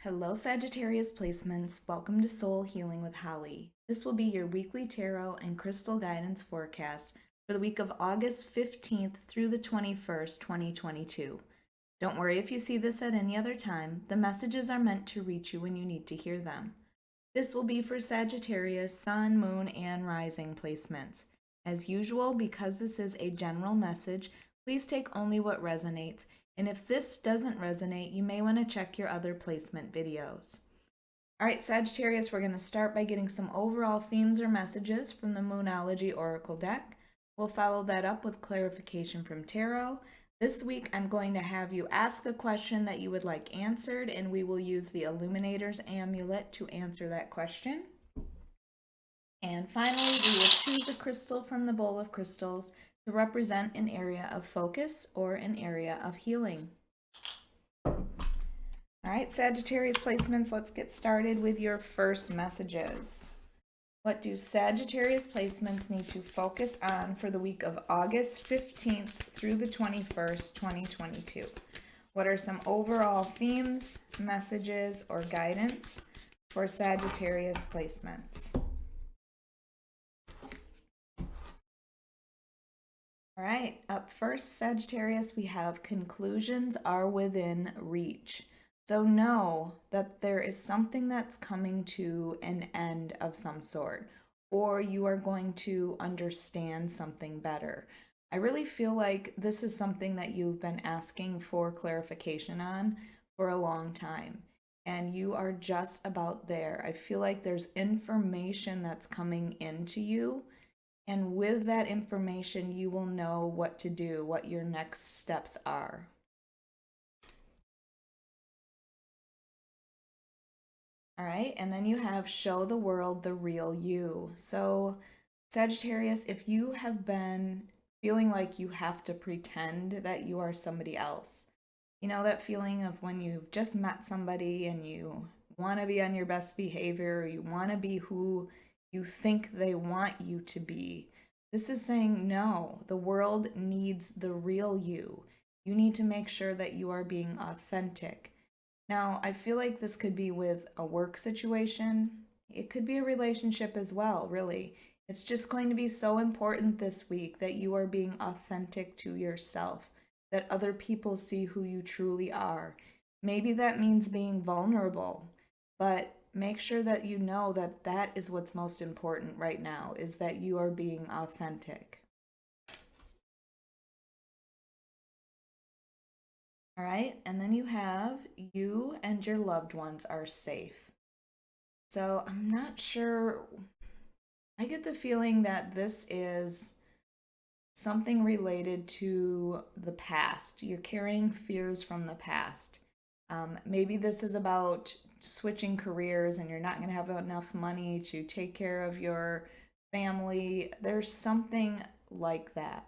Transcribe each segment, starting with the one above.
Hello Sagittarius placements, welcome to Soul Healing with Holly. This will be your weekly tarot and crystal guidance forecast for the week of August 15th through the 21st, 2022. Don't worry if you see this at any other time, the messages are meant to reach you when you need to hear them. This will be for Sagittarius, Sun, Moon, and Rising placements. As usual, because this is a general message, please take only what resonates. And if this doesn't resonate, you may want to check your other placement videos. All right, Sagittarius, we're going to start by getting some overall themes or messages from the Moonology Oracle deck. We'll follow that up with clarification from Tarot. This week, I'm going to have you ask a question that you would like answered, and we will use the Illuminator's Amulet to answer that question. And finally, we will choose a crystal from the bowl of crystals to represent an area of focus or an area of healing. All right, Sagittarius placements, let's get started with your first messages. What do Sagittarius placements need to focus on for the week of August 15th through the 21st, 2022? What are some overall themes, messages, or guidance for Sagittarius placements? All right, up first, Sagittarius, we have conclusions are within reach. So know that there is something that's coming to an end of some sort, or you are going to understand something better. I really feel like this is something that you've been asking for clarification on for a long time, and you are just about there. I feel like there's information that's coming into you. And with that information, you will know what to do, what your next steps are. All right, and then you have show the world the real you. So Sagittarius, if you have been feeling like you have to pretend that you are somebody else, you know that feeling of when you've just met somebody and you want to be on your best behavior, or you want to be who you think they want you to be. This is saying no, the world needs the real you. You need to make sure that you are being authentic. Now, I feel like this could be with a work situation. It could be a relationship as well, really. It's just going to be so important this week that you are being authentic to yourself, that other people see who you truly are. Maybe that means being vulnerable, but make sure that you know that that is what's most important right now, is that you are being authentic. All right, and then you have you and your loved ones are safe. So I'm not sure, I get the feeling that this is something related to the past. You're carrying fears from the past. Maybe this is about switching careers and you're not going to have enough money to take care of your family. There's something like that.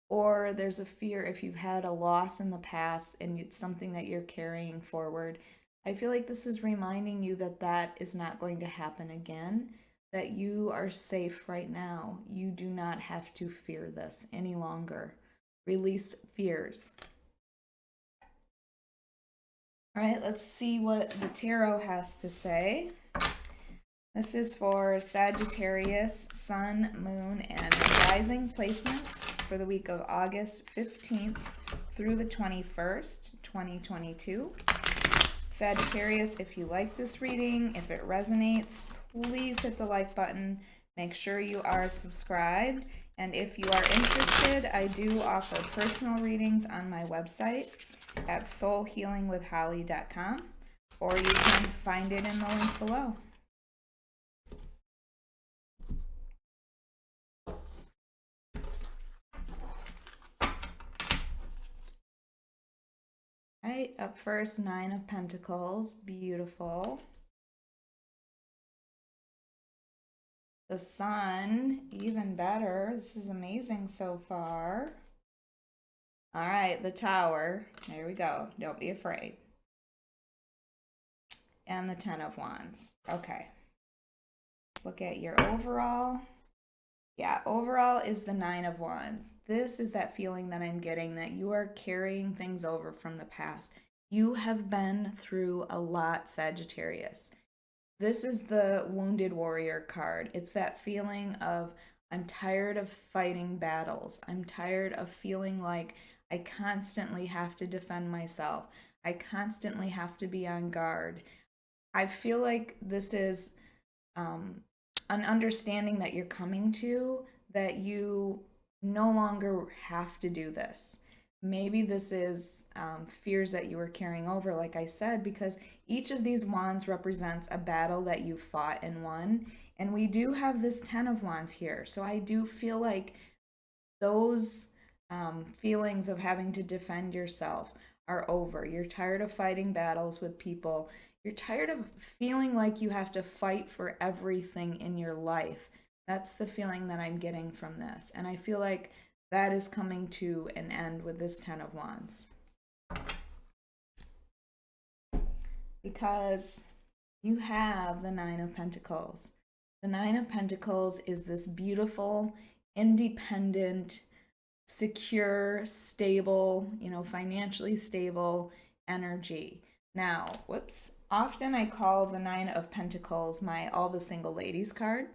Or there's a fear if you've had a loss in the past and it's something that you're carrying forward. I feel like this is reminding you that that is not going to happen again, that you are safe right now. You do not have to fear this any longer. Release fears. All right, let's see what the tarot has to say. This is for Sagittarius, Sun, Moon, and Rising placements for the week of August 15th through the 21st, 2022. Sagittarius, if you like this reading, if it resonates, please hit the like button. Make sure you are subscribed. And if you are interested, I do offer personal readings on my website at soulhealingwithholly.com, or you can find it in the link below. All right, up first, Nine of Pentacles, beautiful. The Sun, even better. This is amazing so far. All right, the Tower. There we go. Don't be afraid. And the Ten of Wands. Okay. Let's look at your overall. Yeah, overall is the Nine of Wands. This is that feeling that I'm getting that you are carrying things over from the past. You have been through a lot, Sagittarius. This is the Wounded Warrior card. It's that feeling of, I'm tired of fighting battles. I'm tired of feeling like I constantly have to defend myself. I constantly have to be on guard. I feel like this is an understanding that you're coming to, that you no longer have to do this. Maybe this is fears that you were carrying over, like I said, because each of these wands represents a battle that you fought and won. And we do have this 10 of wands here. So I do feel like those feelings of having to defend yourself are over. You're tired of fighting battles with people. You're tired of feeling like you have to fight for everything in your life. That's the feeling that I'm getting from this. And I feel like that is coming to an end with this 10 of wands. Because you have the 9 of pentacles. The 9 of pentacles is this beautiful, independent, secure, stable, financially stable energy. Now, often I call the 9 of pentacles my all the single ladies card.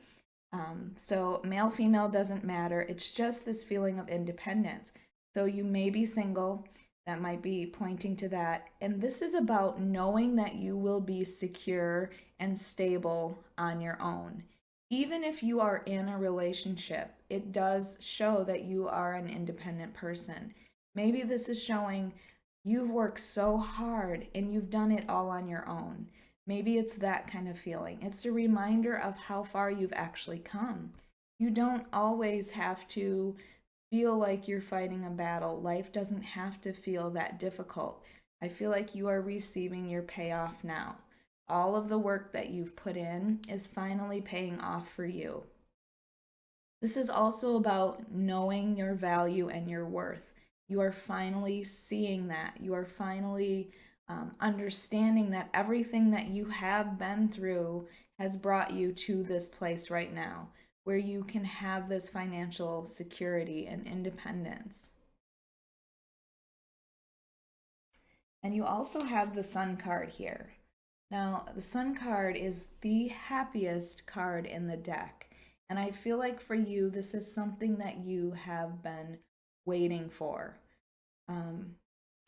So male, female doesn't matter. It's just this feeling of independence. So you may be single. That might be pointing to that. And this is about knowing that you will be secure and stable on your own. Even if you are in a relationship, it does show that you are an independent person. Maybe this is showing you've worked so hard and you've done it all on your own. Maybe it's that kind of feeling. It's a reminder of how far you've actually come. You don't always have to feel like you're fighting a battle. Life doesn't have to feel that difficult. I feel like you are receiving your payoff now. All of the work that you've put in is finally paying off for you. This is also about knowing your value and your worth. You are finally seeing that. You are finally understanding that everything that you have been through has brought you to this place right now where you can have this financial security and independence. And you also have the Sun card here. Now, the Sun card is the happiest card in the deck. And I feel like for you, this is something that you have been waiting for.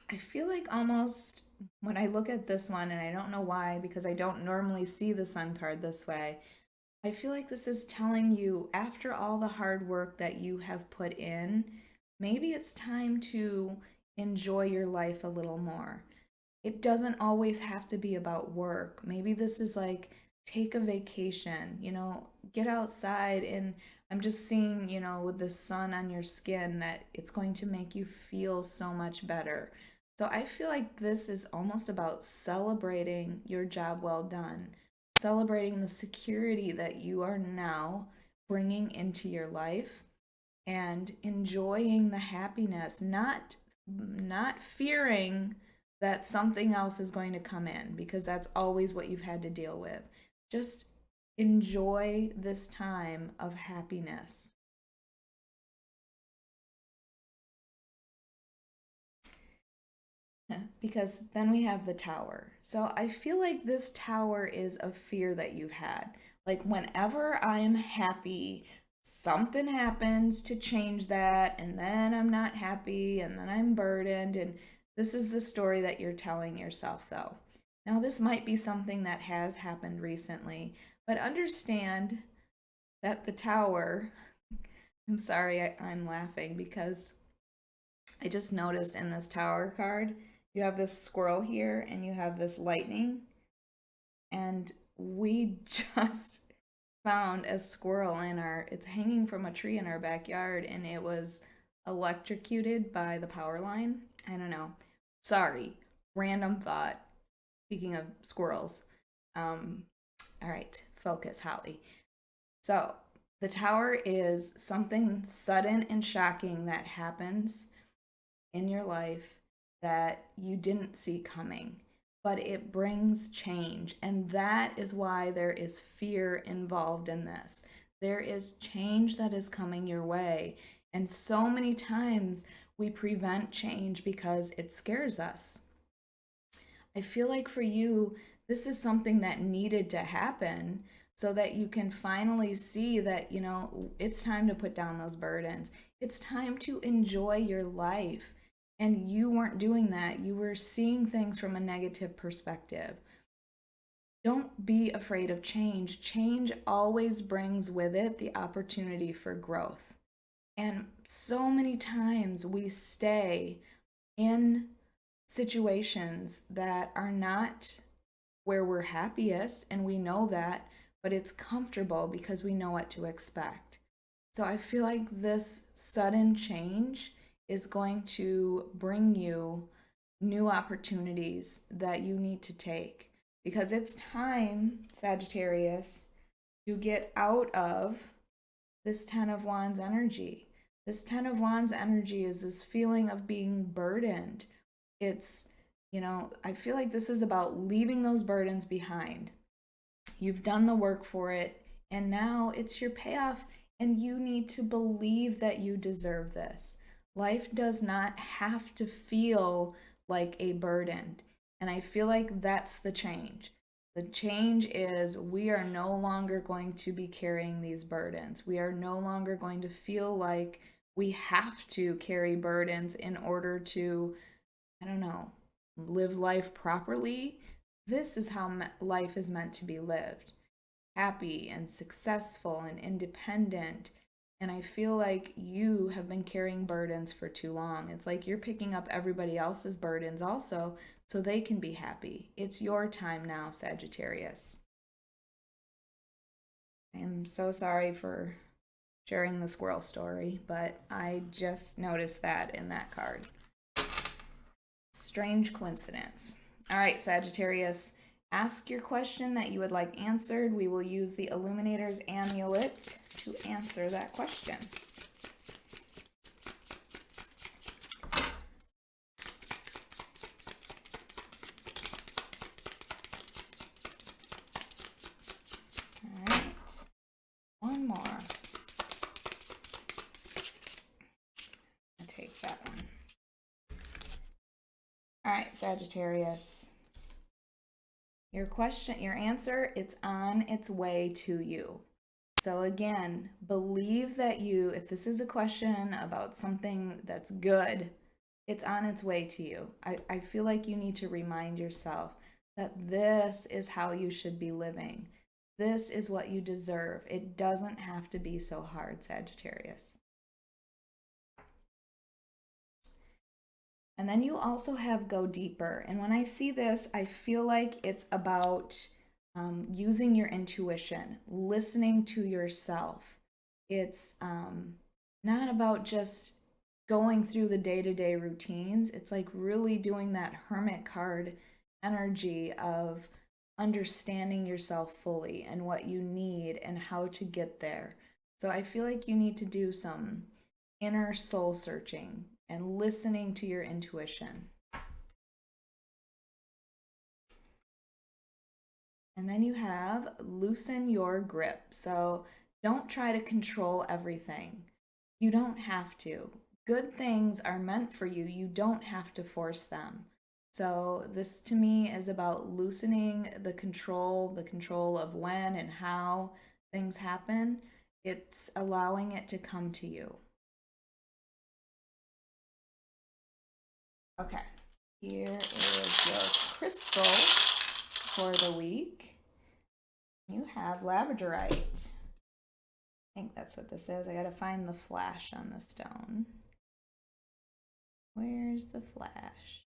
I feel like almost when I look at this one, and I don't know why, because I don't normally see the Sun card this way, I feel like this is telling you, after all the hard work that you have put in, maybe it's time to enjoy your life a little more. It doesn't always have to be about work. Maybe this is like, take a vacation, get outside. And I'm just seeing, with the sun on your skin, that it's going to make you feel so much better. So I feel like this is almost about celebrating your job well done, celebrating the security that you are now bringing into your life, and enjoying the happiness, not fearing that something else is going to come in, because that's always what you've had to deal with. Just enjoy this time of happiness. Because then we have the Tower. So I feel like this Tower is a fear that you've had. Like, whenever I'm happy, something happens to change that, and then I'm not happy, and then I'm burdened. And this is the story that you're telling yourself, though. Now, this might be something that has happened recently, but understand that the Tower, I'm sorry, I'm laughing because I just noticed in this Tower card, you have this squirrel here and you have this lightning. And we just found a squirrel it's hanging from a tree in our backyard, and it was electrocuted by the power line. I don't know. Sorry, random thought. Speaking of squirrels. All right, focus, Holly. So the Tower is something sudden and shocking that happens in your life that you didn't see coming, but it brings change. And that is why there is fear involved in this. There is change that is coming your way. And so many times we prevent change because it scares us. I feel like for you, this is something that needed to happen so that you can finally see that, it's time to put down those burdens. It's time to enjoy your life. And you weren't doing that. You were seeing things from a negative perspective. Don't be afraid of change. Change always brings with it the opportunity for growth. And so many times we stay in situations that are not where we're happiest, and we know that, but it's comfortable because we know what to expect. So I feel like this sudden change is going to bring you new opportunities that you need to take because it's time, Sagittarius, to get out of this Ten of Wands energy. This Ten of Wands energy is this feeling of being burdened. It's, I feel like this is about leaving those burdens behind. You've done the work for it, and now it's your payoff, and you need to believe that you deserve this. Life does not have to feel like a burden. And I feel like that's the change. The change is we are no longer going to be carrying these burdens. We are no longer going to feel like we have to carry burdens in order to, live life properly. This is how life is meant to be lived. Happy and successful and independent. And I feel like you have been carrying burdens for too long. It's like you're picking up everybody else's burdens also so they can be happy. It's your time now, Sagittarius. I am so sorry for sharing the squirrel story, but I just noticed that in that card. Strange coincidence. All right, Sagittarius, ask your question that you would like answered. We will use the Illuminator's Amulet to answer that question. All right, one more. I'll take that one. All right, Sagittarius. Your question, your answer, it's on its way to you. So again, believe that if this is a question about something that's good, it's on its way to you. I feel like you need to remind yourself that this is how you should be living. This is what you deserve. It doesn't have to be so hard, Sagittarius. And then you also have go deeper. And when I see this, I feel like it's about using your intuition, listening to yourself. It's not about just going through the day-to-day routines. It's like really doing that hermit card energy of understanding yourself fully and what you need and how to get there. So I feel like you need to do some inner soul searching and listening to your intuition. And then you have loosen your grip. So don't try to control everything. You don't have to. Good things are meant for you. You don't have to force them. So this to me is about loosening the control of when and how things happen. It's allowing it to come to you. Okay, here is your crystal for the week. You have labradorite. I think that's what this is. I gotta find the flash on the stone. Where's the flash?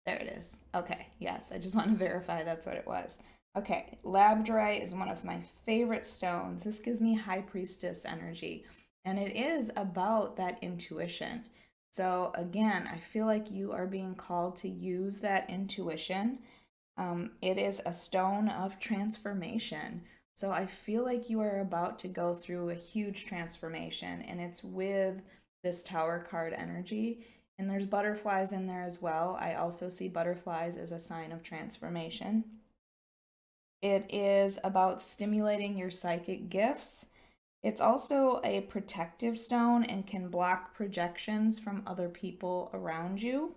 There it is. Okay, yes, I just want to verify that's what it was. Okay, labradorite is one of my favorite stones. This gives me high priestess energy, and it is about that intuition. So again, I feel like you are being called to use that intuition. It is a stone of transformation. So I feel like you are about to go through a huge transformation, and it's with this Tower card energy. And there's butterflies in there as well. I also see butterflies as a sign of transformation. It is about stimulating your psychic gifts. It's also a protective stone and can block projections from other people around you.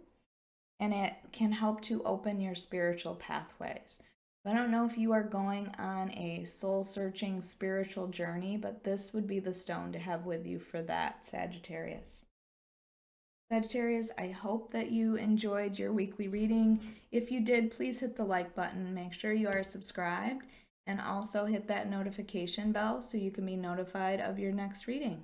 and it can help to open your spiritual pathways. I don't know if you are going on a soul-searching spiritual journey, but this would be the stone to have with you for that, Sagittarius. Sagittarius, I hope that you enjoyed your weekly reading. If you did, please hit the like button. Make sure you are subscribed and also hit that notification bell so you can be notified of your next reading.